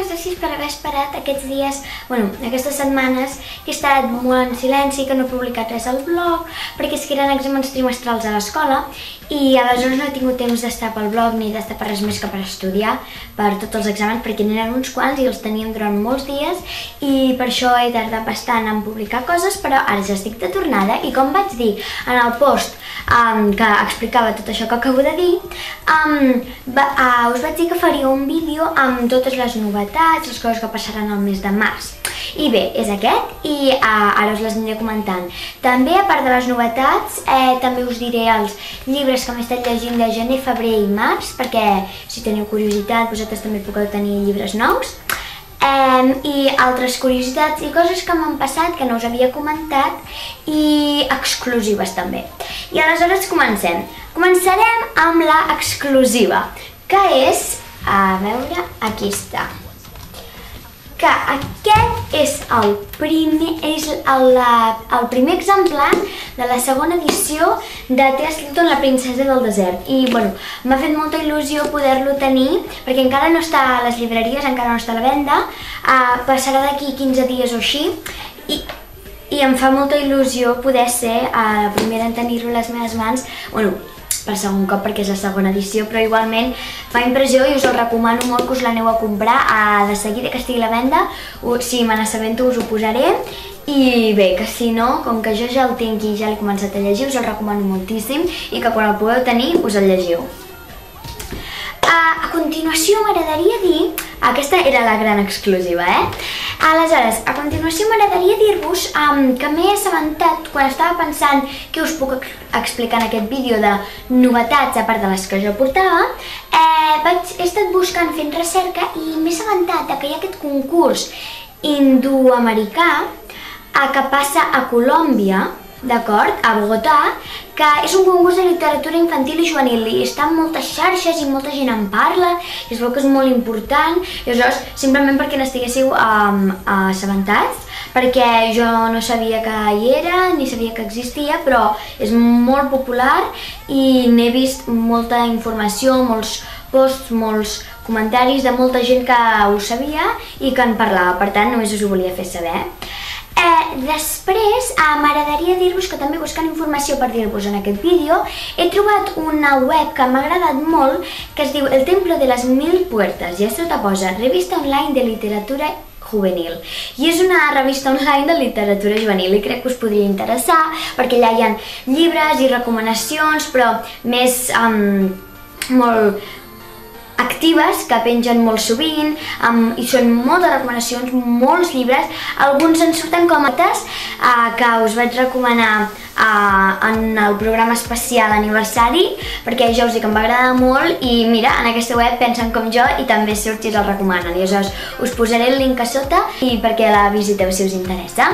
gràcies per haver esperat aquests dies, aquestes setmanes que he estat molt en silenci, que no he publicat res al blog, perquè és que eren exàmens trimestrals a l'escola i aleshores no he tingut temps d'estar pel blog ni d'estar per res més que per estudiar per tots els exàmens, perquè n'eren uns quants i els teníem durant molts dies i per això he tardat bastant en publicar coses, però ara ja estic de tornada i com vaig dir en el post que explicava tot això que acabo de dir, us vaig dir que faria un vídeo amb totes les novetats, les coses que passaran al mes de març. I bé, és aquest i ara us les aniré comentant. També, a part de les novetats, també us diré els llibres que m'he estat llegint de gener, febrer i març, perquè si teniu curiositat, vosaltres també podeu tenir llibres nous. I altres curiositats i coses que m'han passat, que no us havia comentat, i exclusives també. I aleshores comencem. Començarem amb la exclusiva, que és, a veure, aquí està. Que aquest és el primer exemplar de la segona edició de T.A. Stilton, la princesa del desert. I m'ha fet molta il·lusió poder-lo tenir, perquè encara no està a les llibreries, encara no està a la venda, passarà d'aquí 15 dies o així, i em fa molta il·lusió poder ser la primera en tenir-lo a les meves mans, per segon cop perquè és la segona edició, però igualment fa impressió i us el recomano molt que us l'aneu a comprar de seguida que estigui a la venda. Si me n'assabento us ho posaré i bé, que si no, com que jo ja el tinc i ja l'he començat a llegir, us el recomano moltíssim i que quan el podeu tenir us el llegiu. A continuació m'agradaria dir, aquesta era la gran exclusiva, Aleshores, a continuació m'agradaria dir-vos que m'he assabentat, quan estava pensant què us puc explicar en aquest vídeo de novetats, a part de les que jo portava, he estat buscant, fent recerca, i m'he assabentat que hi ha aquest concurs indoamericà que passa a Colòmbia, d'acord, a Bogotà, que és un concurs de literatura infantil i juvenil i està en moltes xarxes i molta gent en parla i es veu que és molt important i aleshores, simplement perquè n'estiguéssiu assabentats, perquè jo no sabia que hi era ni sabia que existia, però és molt popular i n'he vist molta informació, molts posts, molts comentaris de molta gent que ho sabia i que en parlava, per tant només us ho volia fer saber. Després m'agradaria dir-vos que també buscant informació per dir-vos en aquest vídeo he trobat una web que m'ha agradat molt que es diu El Templo de las Mil Puertas i a sota posa Revista Online de Literatura Juvenil i és una revista online de literatura juvenil i crec que us podria interessar perquè allà hi ha llibres i recomanacions però més molt actives, que pengen molt sovint i són moltes recomanacions, molts llibres, alguns en surten com altres que us vaig recomanar en el programa especial aniversari perquè ja us dic que em va agradar molt i mira, en aquesta web pensen com jo i també surt i us el recomanen i aleshores us posaré el link a sota i perquè la visiteu si us interessa.